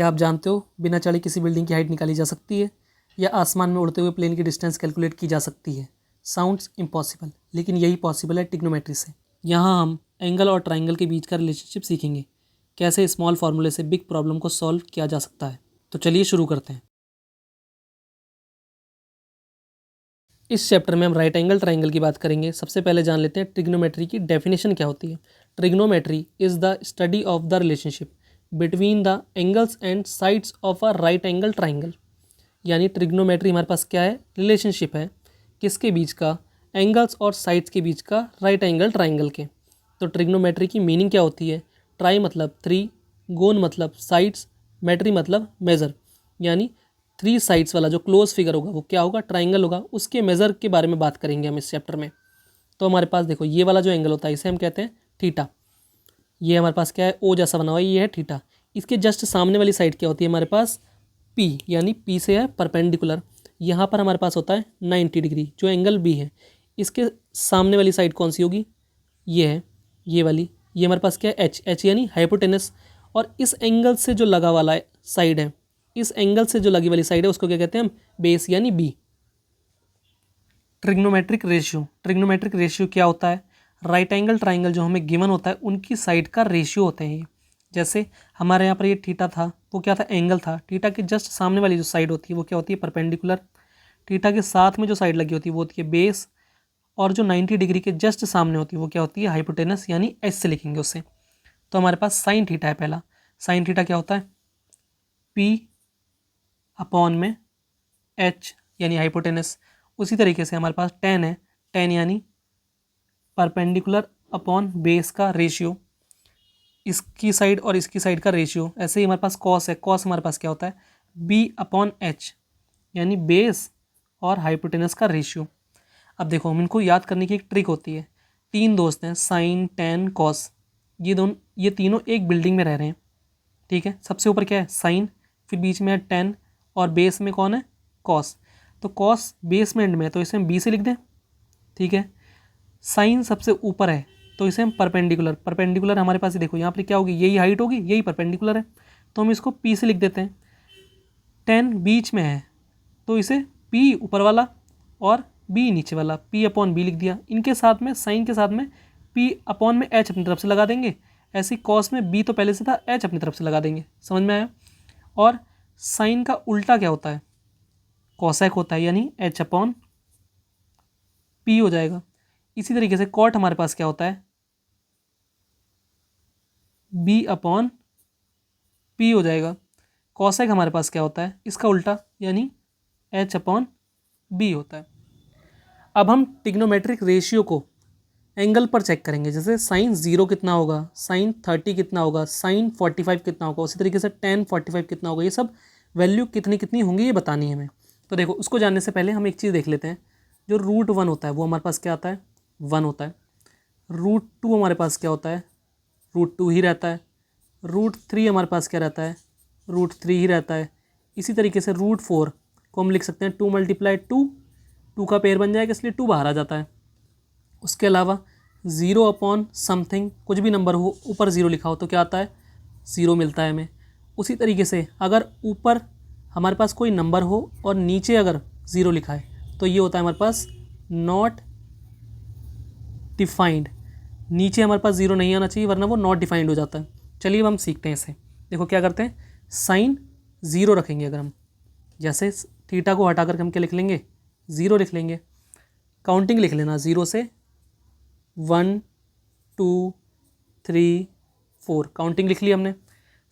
क्या आप जानते हो बिना चढ़े किसी बिल्डिंग की हाइट निकाली जा सकती है या आसमान में उड़ते हुए प्लेन की डिस्टेंस कैलकुलेट की जा सकती है? साउंड्स इम्पॉसिबल, लेकिन यही पॉसिबल है ट्रिग्नोमेट्री से। यहाँ हम एंगल और ट्राइंगल के बीच का रिलेशनशिप सीखेंगे, कैसे स्मॉल फार्मूले से बिग प्रॉब्लम को सॉल्व किया जा सकता है। तो चलिए शुरू करते हैं। इस चैप्टर में हम राइट एंगल ट्राइंगल की बात करेंगे। सबसे पहले जान लेते हैं ट्रिग्नोमेट्री की डेफिनेशन क्या होती है। Trigonometry is the study of the relationship between the angles and sides of a right angle triangle. यानी ट्रिग्नोमेट्री हमारे पास क्या है, रिलेशनशिप है किसके बीच का, एंगल्स और साइड्स के बीच का, राइट एंगल ट्राइंगल के। तो ट्रिग्नोमेट्री की मीनिंग क्या होती है? ट्राई मतलब थ्री, गोन मतलब साइड्स, मेट्री मतलब मेज़र। यानी थ्री साइड्स वाला जो क्लोज फिगर होगा वो क्या होगा, ट्राइंगल होगा। उसके मेज़र के बारे में बात करेंगे हम इस चैप्टर में। तो हमारे पास देखो ये वाला जो एंगल होता है इसे हम कहते हैं थीटा। ये हमारे पास क्या है, ओ जैसा बना हुआ है, ये है थीटा। इसके जस्ट सामने वाली साइड क्या होती है हमारे पास, पी, यानी पी से है परपेंडिकुलर। यहाँ पर हमारे पास होता है 90 डिग्री जो एंगल बी है। इसके सामने वाली साइड कौन सी होगी, ये है, ये वाली। ये हमारे पास क्या है, एच, एच यानी हाइपोटेनस। और इस एंगल से जो लगा वाला साइड है, इस एंगल से जो लगी वाली साइड है उसको क्या कहते हैं हम, बेस यानी B. Trigonometric ratio, trigonometric ratio क्या होता है, राइट एंगल ट्राइंगल जो हमें गिवन होता है उनकी साइड का रेशियो होते हैं ये। जैसे हमारे यहाँ पर ये थीटा था, वो क्या था, एंगल था। थीटा के जस्ट सामने वाली जो साइड होती है वो क्या होती है, परपेंडिकुलर। थीटा के साथ में जो साइड लगी होती है वो होती है बेस। और जो 90 डिग्री के जस्ट सामने होती है वो क्या होती है, हाइपोटेनस, यानी एच से लिखेंगे उससे। तो हमारे पास साइन थीटा है पहला। साइन थीटा क्या होता है, पी अपॉन में एच यानी हाइपोटेनस। उसी तरीके से हमारे पास टेन है, टेन यानी परपेंडिकुलर अपॉन बेस का रेशियो, इसकी साइड और इसकी साइड का रेशियो। ऐसे ही हमारे पास कॉस है, कॉस हमारे पास क्या होता है, बी अपॉन एच यानी बेस और हाइपोटेनस का रेशियो। अब देखो हम इनको याद करने की एक ट्रिक होती है। तीन दोस्त हैं, साइन, टेन, कॉस। ये तीनों एक बिल्डिंग में रह रहे हैं, ठीक है। सबसे ऊपर क्या है, साइन, फिर बीच में है टेन और बेस में कौन है, कॉस। तो कॉस बेसमेंट में है तो इसे हम बी से लिख दें, ठीक है। साइन सबसे ऊपर है तो इसे हम परपेंडिकुलर, परपेंडिकुलर हमारे पास देखो यहाँ पर क्या होगी, यही हाइट होगी, यही परपेंडिकुलर है तो हम इसको पी से लिख देते हैं। टेन बीच में है तो इसे पी ऊपर वाला और बी नीचे वाला, पी अपॉन बी लिख दिया। इनके साथ में, साइन के साथ में पी अपॉन में एच अपनी तरफ से लगा देंगे। ऐसे ही कॉस में बी तो पहले से था, एच अपनी तरफ से लगा देंगे। समझ में आया? और साइन का उल्टा क्या होता है, कॉसेक होता है, यानी एच अपॉन पी हो जाएगा। इसी तरीके से कॉट हमारे पास क्या होता है, बी अपॉन पी हो जाएगा। कॉसेक हमारे पास क्या होता है, इसका उल्टा, यानी एच अपॉन बी होता है। अब हम ट्रिग्नोमेट्रिक रेशियो को एंगल पर चेक करेंगे। जैसे साइन 0 कितना होगा, साइन 30 कितना होगा, साइन 45 कितना होगा, उसी तरीके से टेन 45 कितना होगा। ये सब वैल्यू कितनी कितनी होंगी ये बतानी है हमें। तो देखो उसको जानने से पहले हम एक चीज़ देख लेते हैं। जो रूट 1 होता है वो हमारे पास क्या आता है, 1 होता है। रूट 2 हमारे पास क्या होता है, रूट 2 ही रहता है। रूट 3 हमारे पास क्या रहता है, रूट 3 ही रहता है। इसी तरीके से रूट 4 को हम लिख सकते हैं 2 × 2, 2 का पेयर बन जाएगा इसलिए 2 बाहर आ जाता है। उसके अलावा 0 अपॉन समथिंग, कुछ भी नंबर हो ऊपर 0 लिखा हो तो क्या आता है, 0 मिलता है हमें। उसी तरीके से अगर ऊपर हमारे पास कोई नंबर हो और नीचे अगर 0 लिखा है तो ये होता है हमारे पास नॉट डिफाइंड। नीचे हमारे पास 0 नहीं आना चाहिए वरना वो नॉट डिफाइंड हो जाता है। चलिए अब हम सीखते हैं इसे। देखो क्या करते हैं, साइन 0 रखेंगे अगर हम, जैसे थीटा को हटा कर हम क्या लिख लेंगे, 0 लिख लेंगे। काउंटिंग लिख लेना, 0 से 1 2 3 4, काउंटिंग लिख ली हमने।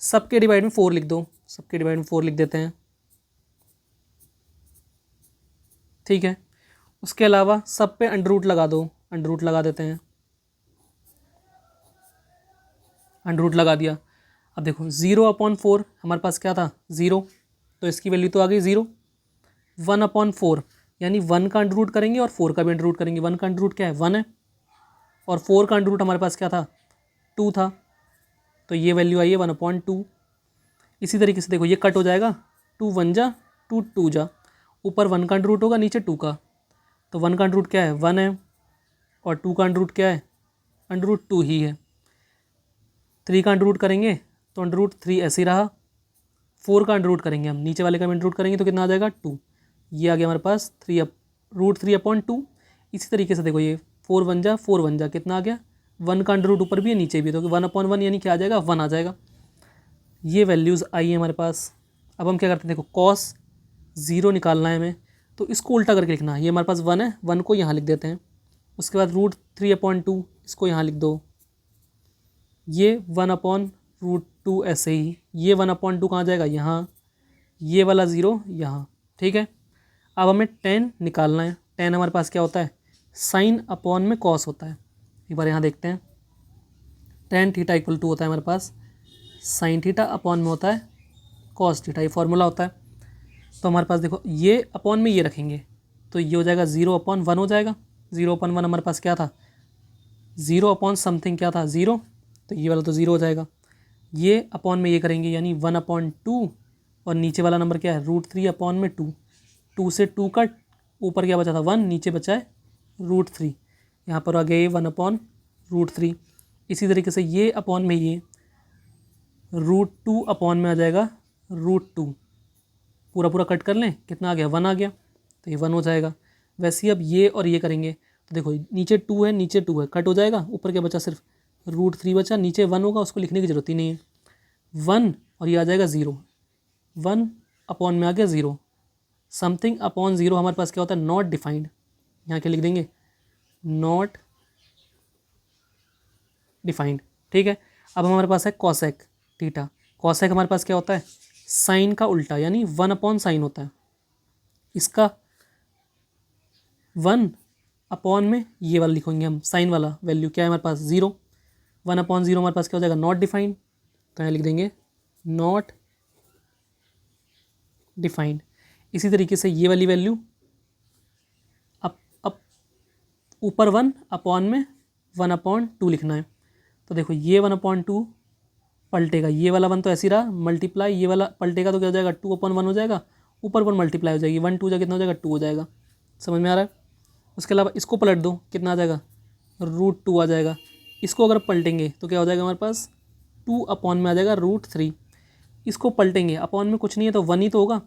सबके डिवाइड में 4 लिख दो, सबके डिवाइड में 4 लिख देते हैं, ठीक है। उसके अलावा सब पे अंडर रूट लगा दो, अंडर रूट लगा देते हैं, अंडर रूट लगा दिया। अब देखो 0/4 हमारे पास क्या था, 0, तो इसकी वैल्यू तो आ गई 0। 1/4 यानी 1 का अंडर रूट करेंगे और 4 का भी अंडर रूट करेंगे। 1 का अंडर रूट क्या है, 1 है, और 4 का अंडर रूट हमारे पास क्या था, 2 था, तो ये वैल्यू आई है 1/2। इसी तरीके से देखो ये कट हो जाएगा, 2 1 जा, 2 2 जा, ऊपर 1 का अंडर रूट होगा, नीचे 2 का, तो 1 का अंडर रूट क्या है, 1 है, और 2 का अंडर रूट क्या है, अंडर रूट 2 ही है। 3 का अंडर रूट करेंगे तो अंडर रूट 3 ऐसे ही रहा, 4 का अंडर रूट करेंगे हम, नीचे वाले का अंडर रूट करेंगे तो कितना आ जाएगा 2। ये आ गया हमारे पास √3/2। इसी तरीके से देखो ये 4 1 जा कितना आ गया, 1 का अंडर रूट ऊपर भी है नीचे भी, तो 1/1 यानी क्या आ जाएगा 1 आ जाएगा। ये वैल्यूज़ आई है हमारे पास। अब हम क्या करते हैं, देखो कॉस 0 निकालना है हमें, तो इसको उल्टा करके लिखना है। ये हमारे पास 1 है, 1 को यहाँ लिख देते हैं। उसके बाद √3/2 इसको यहाँ लिख दो, ये 1/√2 ऐसे ही, ये 1/2 कहाँ जाएगा यहाँ, ये वाला 0 यहाँ, ठीक है। अब हमें tan निकालना है। tan हमारे पास क्या होता है, साइन अपॉन में कॉस होता है। एक बार यहाँ देखते हैं, tan थीटा इक्वल टू होता है हमारे पास साइन थीटा अपॉन में होता है कॉस थीटा, ये फॉर्मूला होता है। तो हमारे पास देखो ये अपॉन में ये रखेंगे तो ये हो जाएगा 0/1 हो जाएगा। 0/1 हमारे पास क्या था, 0 अपॉन समथिंग क्या था 0, तो ये वाला तो 0 हो जाएगा। ये अपॉन में ये करेंगे यानी 1/2, और नीचे वाला नंबर क्या है √3/2। 2 से 2 कट, ऊपर क्या बचा था 1, नीचे बचा है √3, यहाँ पर आ गया ये 1/√3। इसी तरीके से ये अपॉन में ये √2 अपॉन में आ जाएगा √2, पूरा पूरा कट कर लें, कितना आ गया 1 आ गया, तो ये 1 हो जाएगा। वैसे ही अब ये और ये करेंगे तो देखो नीचे 2 है, नीचे 2 है, कट हो जाएगा, ऊपर क्या बचा सिर्फ √3 बचा, नीचे 1 होगा, उसको लिखने की ज़रूरत ही नहीं है। 1 और ये आ जाएगा 0, 1 अपॉन में आ गया 0, समथिंग अपॉन 0 हमारे पास क्या होता है नॉट डिफाइंड, यहाँ क्या लिख देंगे नॉट डिफाइंड, ठीक है। अब हमारे पास है कॉसेक थीटा। कॉसेक हमारे पास क्या होता है साइन का उल्टा, यानी 1/sin होता है। इसका 1 अपॉन में ये वाला लिखेंगे हम, साइन वाला वैल्यू क्या है हमारे पास 0, 1/0 हमारे पास क्या हो जाएगा नॉट डिफाइंड, तो यहाँ लिख देंगे नॉट डिफाइंड। इसी तरीके से ये वाली वैल्यू अब ऊपर 1 अपॉन में 1/2 लिखना है। तो देखो ये 1/2 पलटेगा, ये वाला 1 तो ऐसे ही रहा, मल्टीप्लाई ये वाला पलटेगा तो क्या हो जाएगा 2/1 हो जाएगा, ऊपर 1 मल्टीप्लाई हो जाएगी, 1 2 जा कितना हो जाएगा 2 हो जाएगा, समझ में आ रहा है। उसके अलावा इसको पलट दो, कितना आ जाएगा √2 आ जाएगा। इसको अगर पलटेंगे तो क्या हो जाएगा हमारे पास 2 अपॉन में आ जाएगा √3। इसको पलटेंगे, अपॉन में कुछ नहीं है तो 1 ही तो होगा,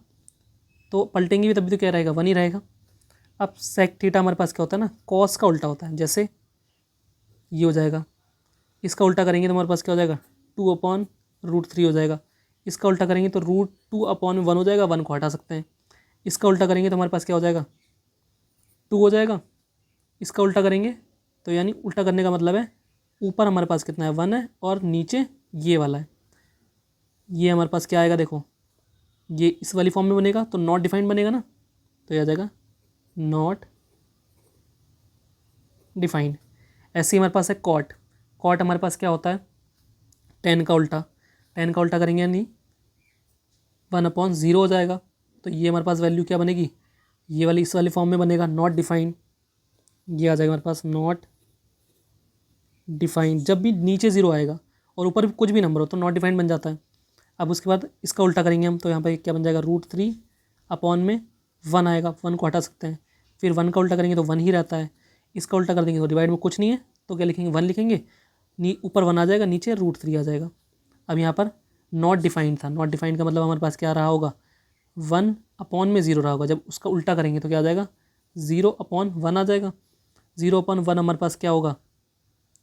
तो पलटेंगे भी तब भी तो क्या रहेगा 1 ही रहेगा। अब सेक थीटा हमारे पास क्या होता है ना कॉस का उल्टा होता है, जैसे ये हो जाएगा, इसका उल्टा करेंगे तो हमारे पास क्या हो जाएगा 2/√3 हो जाएगा। इसका उल्टा करेंगे तो √2 अपॉन में 1 हो जाएगा, 1 को हटा सकते हैं। इसका उल्टा करेंगे तो हमारे पास क्या हो जाएगा 2 हो जाएगा। इसका उल्टा करेंगे तो यानी उल्टा करने का मतलब है ऊपर हमारे पास कितना है 1 है और नीचे ये वाला है, ये हमारे पास क्या आएगा देखो, ये इस वाली फॉर्म में बनेगा तो नॉट डिफाइंड बनेगा ना, तो ये आ जाएगा नॉट डिफाइंड। ऐसे ही हमारे पास है कॉट। कॉट हमारे पास क्या होता है tan का उल्टा, tan का उल्टा करेंगे यानी 1/0 हो जाएगा, तो ये हमारे पास वैल्यू क्या बनेगी, ये वाली इस वाली फॉर्म में बनेगा नॉट डिफाइंड, ये आ जाएगा हमारे पास नॉट डिफाइंड। जब भी नीचे 0 आएगा और ऊपर भी कुछ भी नंबर हो तो नॉट डिफाइंड बन जाता है। अब उसके बाद इसका उल्टा करेंगे हम तो यहाँ पर क्या बन जाएगा √3 अपॉन में 1 आएगा, 1 को हटा सकते हैं। फिर 1 का उल्टा करेंगे तो 1 ही रहता है। इसका उल्टा कर देंगे तो डिवाइड में कुछ नहीं है तो क्या लिखेंगे 1 लिखेंगे, ऊपर 1 आ जाएगा, नीचे √3 आ जाएगा। अब यहाँ पर नॉट डिफाइंड था, नॉट डिफाइंड का मतलब हमारे पास क्या रहा होगा 1 अपॉन में 0 रहा होगा। जब उसका उल्टा करेंगे तो क्या आ जाएगा 0/1 आ जाएगा। 0/1 हमारे पास क्या होगा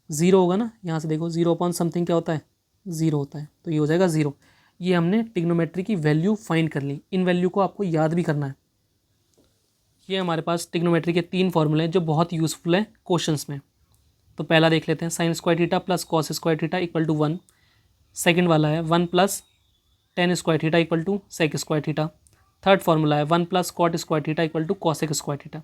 0 होगा ना, यहाँ से देखो 0 समथिंग क्या होता है 0 होता है, तो ये हो जाएगा 0। ये हमने ट्रिग्नोमेट्री की वैल्यू फाइंड कर ली। इन वैल्यू को आपको याद भी करना है। ये हमारे पास ट्रिग्नोमेट्री के 3 फॉर्मूले हैं जो बहुत यूज़फुल हैं क्वेश्चंस में। तो पहला देख लेते हैं sine square theta plus cos square theta equal to 1। Second वाला है 1 plus tan square theta equal to sec square theta. Third formula है 1 plus cot square theta equal to cosec square theta.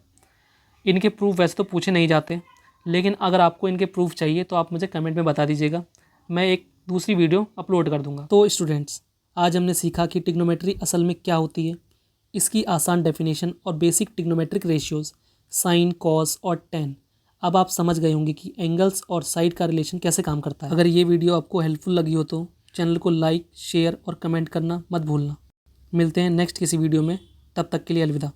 इनके प्रूफ वैसे तो पूछे नहीं जाते, लेकिन अगर आपको इनके प्रूफ चाहिए तो आप मुझे कमेंट में बता दीजिएगा, मैं एक दूसरी वीडियो अपलोड कर दूंगा। तो स्टूडेंट्स, आज हमने सीखा कि ट्रिग्नोमेट्री असल में क्या होती है, इसकी आसान डेफिनेशन और basic trigonometric ratios sine, cos और tan। अब आप समझ गए होंगे कि एंगल्स और साइड का रिलेशन कैसे काम करता है। अगर ये वीडियो आपको हेल्पफुल लगी हो तो चैनल को लाइक, शेयर और कमेंट करना मत भूलना। मिलते हैं नेक्स्ट किसी वीडियो में, तब तक के लिए अलविदा।